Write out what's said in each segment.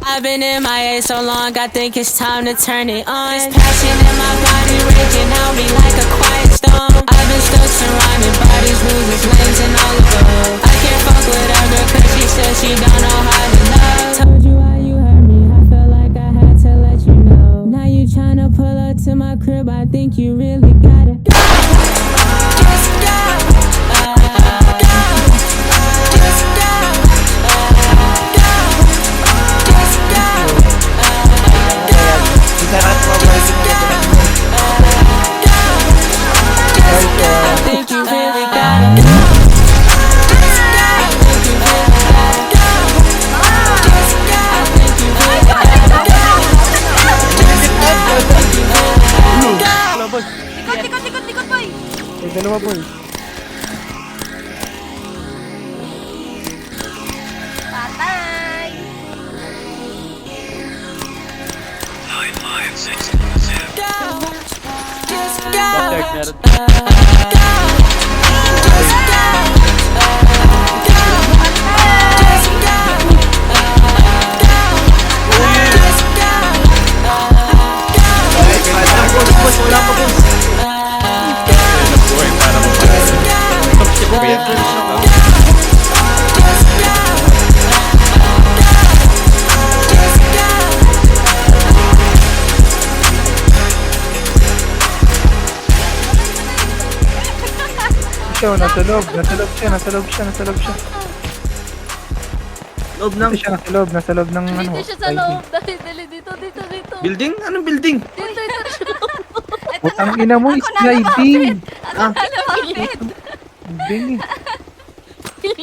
I've been in my A so long, I think it's time to turn it on. This passion in my body raging out me like a quiet storm. I've been stuck surrounded by these losers, lanes and all of them. I can't fuck with her girl cause she said she don't know how to love. Told you why you hurt me, I felt like I had to let you know. Now you tryna pull up to my crib, I think you really gotta go. Just go. Likod, boy! May dalawa boy. Patay! Siya, nasa loob siya. Loob ng Dito siya, nasa loob ng ano. Dito siya sa loob. Dali, dito. building? Anong building? Dito. Putang ina mo, sliding. Lumapit. Building eh.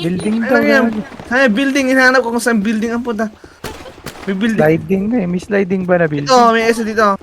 Building Ano daw. yan? na. Ay, building. Hinahanap ko kung saan building ang puta. May building. Sliding na eh. May sliding ba na building? Ito, may isa dito.